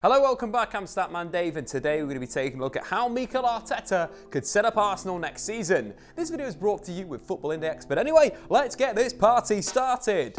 Hello, welcome back. I'm Statman Dave, and today we're going to be taking a look at how Mikel Arteta could set up Arsenal next season. This video is brought to you with Football Index, but anyway, let's get this party started.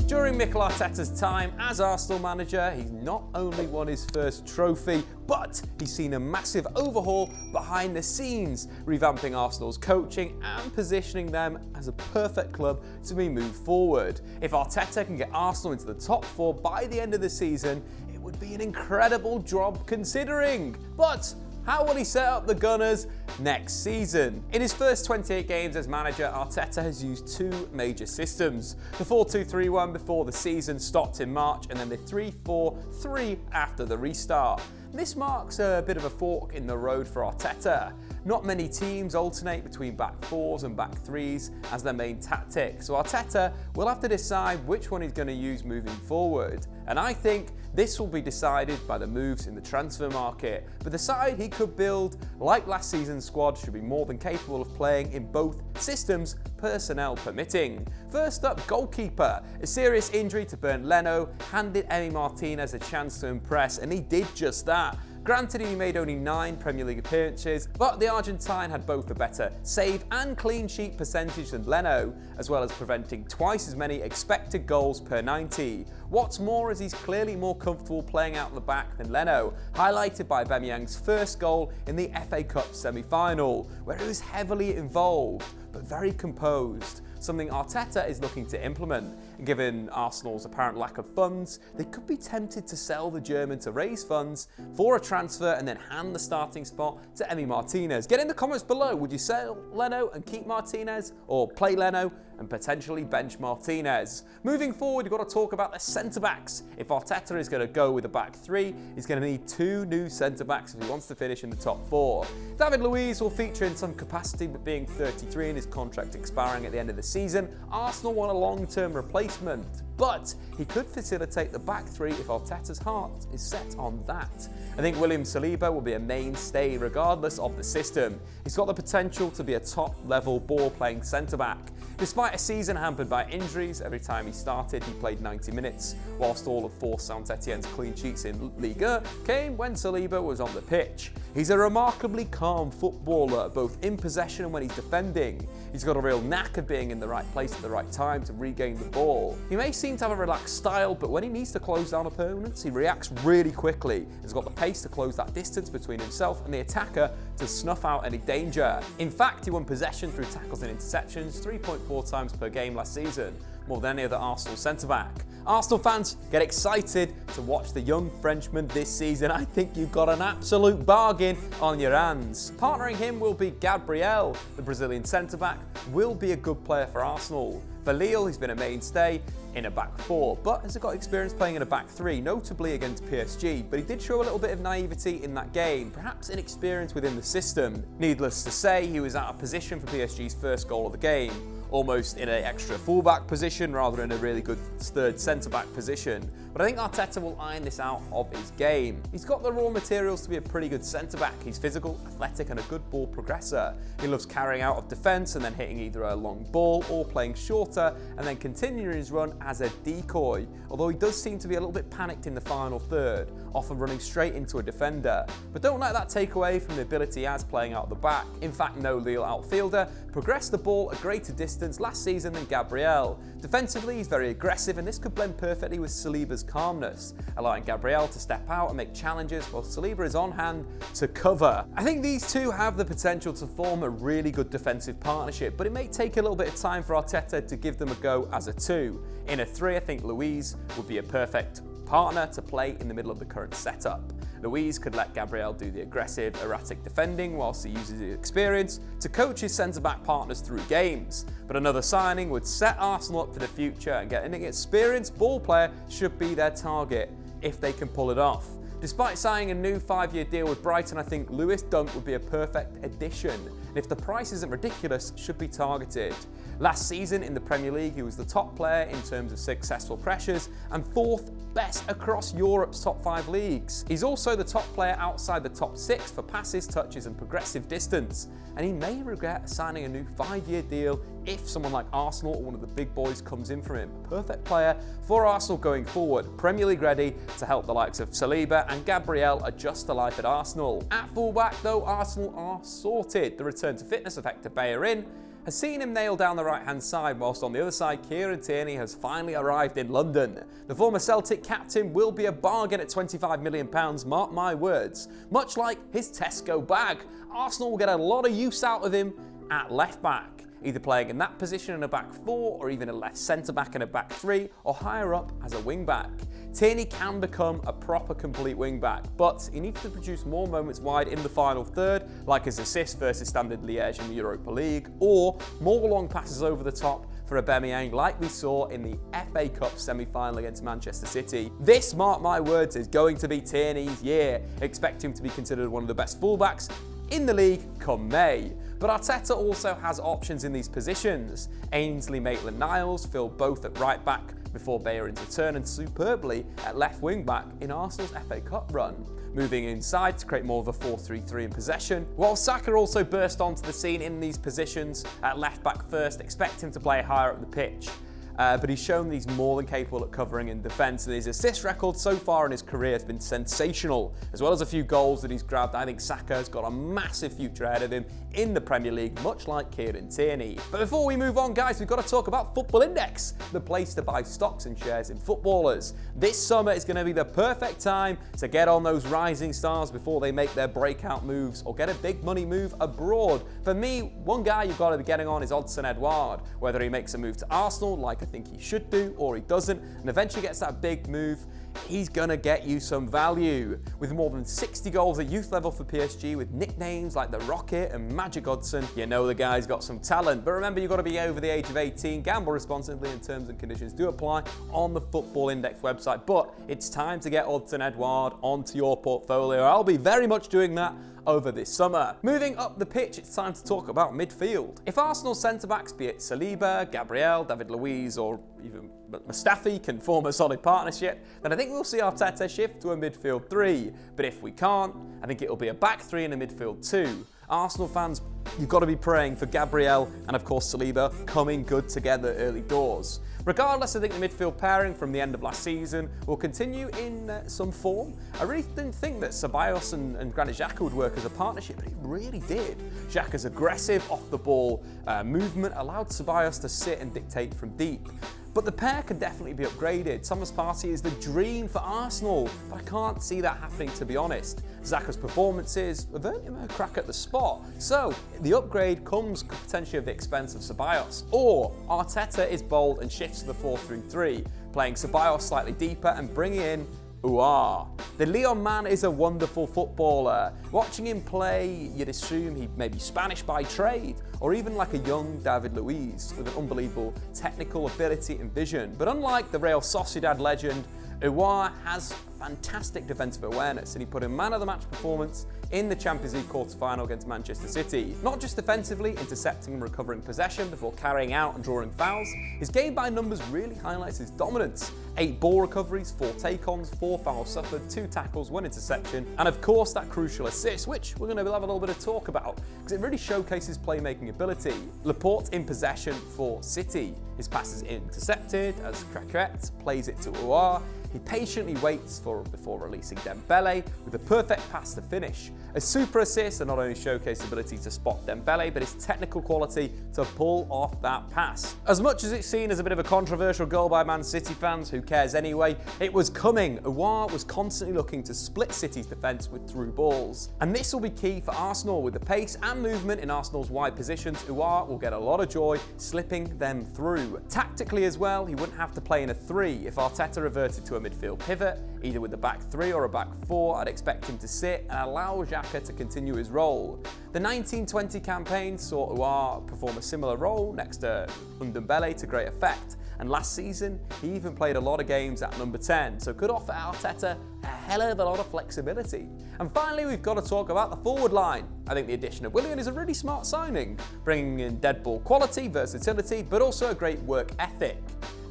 During Mikel Arteta's time as Arsenal manager, he's not only won his first trophy, but he's seen a massive overhaul behind the scenes, revamping Arsenal's coaching and positioning them as a perfect club to be moved forward. If Arteta can get Arsenal into the top four by the end of the season, it would be an incredible job considering. But how will he set up the Gunners next season? In his first 28 games as manager, Arteta has used two major systems. The 4-2-3-1 before the season stopped in March, and then the 3-4-3 after the restart. This marks a bit of a fork in the road for Arteta. Not many teams alternate between back fours and back threes as their main tactic, so Arteta will have to decide which one he's going to use moving forward. And I think this will be decided by the moves in the transfer market. But the side he could build, like last season's squad, should be more than capable of playing in both systems, personnel permitting. First up, goalkeeper. A serious injury to Bernd Leno handed Emi Martinez a chance to impress, and he did just that. Granted, he made only 9 Premier League appearances, but the Argentine had both a better save and clean sheet percentage than Leno, as well as preventing twice as many expected goals per 90. What's more is he's clearly more comfortable playing out the back than Leno, highlighted by Aubameyang's first goal in the FA Cup semi-final, where he was heavily involved, but very composed. Something Arteta is looking to implement. And given Arsenal's apparent lack of funds, they could be tempted to sell the German to raise funds for a transfer and then hand the starting spot to Emi Martinez. Get in the comments below, would you sell Leno and keep Martinez, or play Leno and potentially bench Martinez? Moving forward, you've got to talk about the centre-backs. If Arteta is going to go with a back three, he's going to need 2 new centre-backs if he wants to finish in the top 4. David Luiz will feature in some capacity, but being 33 and his contract expiring at the end of the season, Arsenal want a long-term replacement. But he could facilitate the back three if Arteta's heart is set on that. I think William Saliba will be a mainstay regardless of the system. He's got the potential to be a top-level ball-playing centre-back. Despite a season hampered by injuries, every time he started he played 90 minutes, whilst all of 4 Saint-Etienne's clean sheets in Ligue 1 came when Saliba was on the pitch. He's a remarkably calm footballer, both in possession and when he's defending. He's got a real knack of being in the right place at the right time to regain the ball. He may seem to have a relaxed style, but when he needs to close down opponents, he reacts really quickly. He's got the pace to close that distance between himself and the attacker to snuff out any danger. In fact, he won possession through tackles and interceptions 3.4 times per game last season, more than any other Arsenal centre-back. Arsenal fans, get excited to watch the young Frenchman this season. I think you've got an absolute bargain on your hands. Partnering him will be Gabriel. The Brazilian centre-back will be a good player for Arsenal. For Lille, he's been a mainstay in a back 4, but has got experience playing in a back 3, notably against PSG, but he did show a little bit of naivety in that game, perhaps inexperience within the system. Needless to say, he was out of position for PSG's first goal of the game, almost in an extra fullback position rather than a really good third centre-back position. But I think Arteta will iron this out of his game. He's got the raw materials to be a pretty good centre-back. He's physical, athletic and a good ball progressor. He loves carrying out of defence and then hitting either a long ball or playing shorter and then continuing his run as a decoy, although he does seem to be a little bit panicked in the final third, often running straight into a defender. But don't let that take away from the ability he has playing out the back. In fact, no Lille outfielder progressed the ball a greater distance last season than Gabriel. Defensively, he's very aggressive, and this could blend perfectly with Saliba's calmness, allowing Gabriel to step out and make challenges while Saliba is on hand to cover. I think these two have the potential to form a really good defensive partnership, but it may take a little bit of time for Arteta to give them a go as a 2. In a 3, I think Luiz would be a perfect partner to play in the middle of the current setup. Luiz could let Gabriel do the aggressive, erratic defending whilst he uses his experience to coach his centre-back partners through games. But another signing would set Arsenal up for the future, and getting an experienced ball player should be their target if they can pull it off. Despite signing a new 5-year deal with Brighton, I think Lewis Dunk would be a perfect addition. and if the price isn't ridiculous, should be targeted. Last season in the Premier League, he was the top player in terms of successful pressures and 4th best across Europe's top 5 leagues. He's also the top player outside the top 6 for passes, touches and progressive distance, and he may regret signing a new 5-year deal if someone like Arsenal or one of the big boys comes in for him. Perfect player for Arsenal going forward, Premier League ready to help the likes of Saliba and Gabriel adjust to life at Arsenal. At fullback though, Arsenal are sorted. The return to fitness of Hector Bellerin has seen him nail down the right-hand side, whilst on the other side, Kieran Tierney has finally arrived in London. The former Celtic captain will be a bargain at £25 million, mark my words. Much like his Tesco bag, Arsenal will get a lot of use out of him at left-back, either playing in that position in a back 4 or even a left centre-back in a back 3 or higher up as a wing-back. Tierney can become a proper complete wing-back, but he needs to produce more moments wide in the final third, like his assist versus Standard Liège in the Europa League, or more long passes over the top for Aubameyang like we saw in the FA Cup semi-final against Manchester City. This, mark my words, is going to be Tierney's year. Expect him to be considered one of the best fullbacks in the league come May. But Arteta also has options in these positions. Ainsley Maitland-Niles filled both at right back before Bellerin's return and superbly at left wing back in Arsenal's FA Cup run, moving inside to create more of a 4-3-3 in possession. While Saka also burst onto the scene in these positions at left back first, expect him to play higher up the pitch. But he's shown that he's more than capable at covering in defence, and his assist record so far in his career has been sensational, as well as a few goals that he's grabbed. I think Saka has got a massive future ahead of him in the Premier League, much like Kieran Tierney. But before we move on, guys, we've got to talk about Football Index, the place to buy stocks and shares in footballers. This summer is going to be the perfect time to get on those rising stars before they make their breakout moves or get a big money move abroad. For me, one guy you've got to be getting on is Odsonne Edouard, whether he makes a move to Arsenal, like I think he should do, or he doesn't, and eventually gets that big move, he's gonna get you some value. With more than 60 goals at youth level for PSG, with nicknames like the Rocket and Magic Odsonne, you know the guy's got some talent. But remember, you've got to be over the age of 18, gamble responsibly, and terms and conditions do apply on the Football Index website. But it's time to get Odsonne Edouard onto your portfolio. I'll be very much doing that over this summer. Moving up the pitch, it's time to talk about midfield. If Arsenal centre-backs, be it Saliba, Gabriel, David Luiz or even Mustafi, can form a solid partnership, then I think we'll see Arteta shift to a midfield 3. But if we can't, I think it'll be a back 3 and a midfield 2. Arsenal fans, you've got to be praying for Gabriel and of course Saliba coming good together early doors. Regardless, I think the midfield pairing from the end of last season will continue in some form. I really didn't think that Ceballos and Granit Xhaka would work as a partnership, but it really did. Xhaka's aggressive off-the-ball movement allowed Ceballos to sit and dictate from deep. But the pair can definitely be upgraded. Thomas Partey is the dream for Arsenal, but I can't see that happening, to be honest. Xhaka's performances have earned him a crack at the spot. So the upgrade comes potentially at the expense of Ceballos. Or Arteta is bold and shifts to the 4-3-3, playing Ceballos slightly deeper and bringing in The Leon man is a wonderful footballer. Watching him play, you'd assume he may be Spanish by trade, or even like a young David Luiz with an unbelievable technical ability and vision. But unlike the Real Sociedad legend, Edouard has fantastic defensive awareness, and he put in man-of-the-match performance in the Champions League quarter-final against Manchester City. Not just defensively, intercepting and recovering possession before carrying out and drawing fouls, his game by numbers really highlights his dominance. 8 ball recoveries, 4 take-ons, 4 fouls suffered, 2 tackles, 1 interception, and of course that crucial assist, which we're going to have a little bit of talk about, because it really showcases playmaking ability. Laporte in possession for City. His pass is intercepted as Craquet plays it to Edouard. He patiently waits before releasing Dembele with a perfect pass to finish. A super assist that not only showcased ability to spot Dembele, but his technical quality to pull off that pass. As much as it's seen as a bit of a controversial goal by Man City fans, who cares anyway, it was coming. Edouard was constantly looking to split City's defence with through balls. And this will be key for Arsenal. With the pace and movement in Arsenal's wide positions, Edouard will get a lot of joy slipping them through. Tactically as well, he wouldn't have to play in a 3 if Arteta reverted to a midfield pivot, either with a back 3 or a back 4. I'd expect him to sit and allow Xhaka to continue his role. The 1920 campaign saw Edouard perform a similar role next to Dembele to great effect, and last season he even played a lot of games at number 10, so could offer Arteta a hell of a lot of flexibility. And finally, we've got to talk about the forward line. I think the addition of Willian is a really smart signing, bringing in dead ball quality, versatility, but also a great work ethic.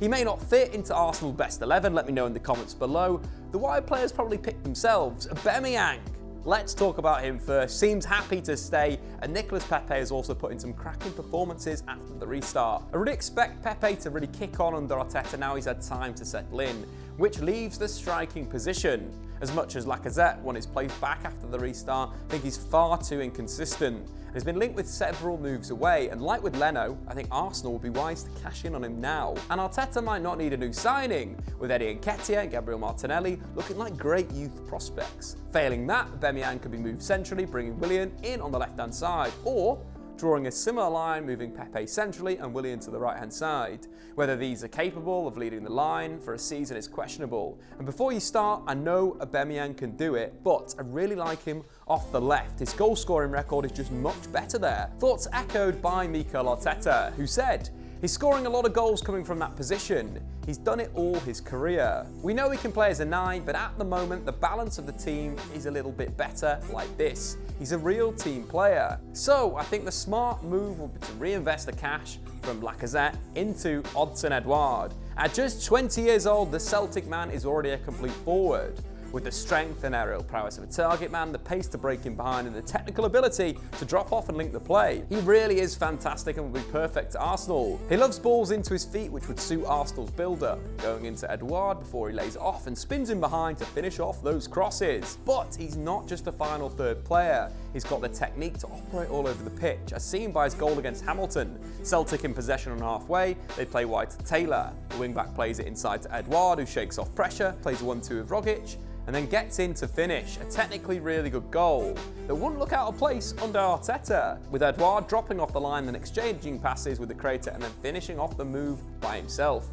He may not fit into Arsenal's best 11, let me know in the comments below. The wide players probably picked themselves. Aubameyang. Let's talk about him first. Seems happy to stay, and Nicolas Pepe has also put in some cracking performances after the restart. I really expect Pepe to really kick on under Arteta now he's had time to settle in, which leaves the striking position. As much as Lacazette won his place back after the restart, I think he's far too inconsistent. And he's been linked with several moves away, and like with Leno, I think Arsenal will be wise to cash in on him now. And Arteta might not need a new signing, with Eddie Nketiah and Gabriel Martinelli looking like great youth prospects. Failing that, Aubameyang could be moved centrally, bringing Willian in on the left-hand side, or drawing a similar line, moving Pepe centrally and Willian to the right-hand side. Whether these are capable of leading the line for a season is questionable. And before you start, I know Aubameyang can do it, but I really like him off the left. His goal-scoring record is just much better there. Thoughts echoed by Mikel Arteta, who said, "He's scoring a lot of goals coming from that position. He's done it all his career. We know he can play as a 9, but at the moment, the balance of the team is a little bit better like this. He's a real team player." So I think the smart move will be to reinvest the cash from Lacazette into Odsonne-Edouard. At just 20 years old, the Celtic man is already a complete forward. With the strength and aerial prowess of a target man, the pace to break in behind, and the technical ability to drop off and link the play. He really is fantastic and will be perfect at Arsenal. He loves balls into his feet, which would suit Arsenal's build-up, going into Edouard before he lays it off and spins in behind to finish off those crosses. But he's not just a final third player. He's got the technique to operate all over the pitch, as seen by his goal against Hamilton. Celtic in possession on halfway, they play wide to Taylor. The wing-back plays it inside to Edouard, who shakes off pressure, plays a 1-2 with Rogic, and then gets in to finish. A technically really good goal that wouldn't look out of place under Arteta, with Edouard dropping off the line and exchanging passes with the creator and then finishing off the move by himself.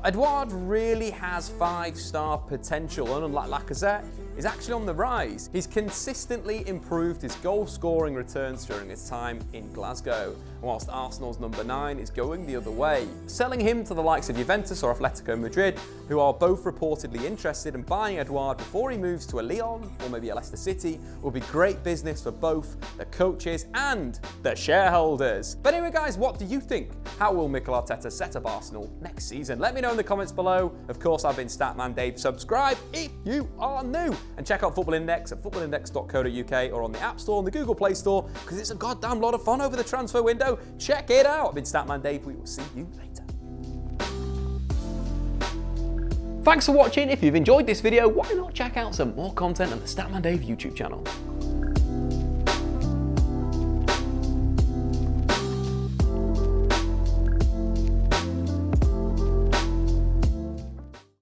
Edouard really has 5-star potential, and unlike Lacazette, is actually on the rise. He's consistently improved his goal-scoring returns during his time in Glasgow, whilst Arsenal's number 9 is going the other way. Selling him to the likes of Juventus or Atletico Madrid, who are both reportedly interested in buying Edouard before he moves to a Lyon or maybe a Leicester City, will be great business for both the coaches and the shareholders. But anyway guys, what do you think? How will Mikel Arteta set up Arsenal next season? Let me know in the comments below. Of course, I've been Statman Dave. Subscribe if you are new. And check out Football Index at footballindex.co.uk or on the App Store and the Google Play Store, because it's a goddamn lot of fun over the transfer window. Check it out. I've been Statman Dave. We will see you later. Thanks for watching. If you've enjoyed this video, why not check out some more content on the Statman Dave YouTube channel.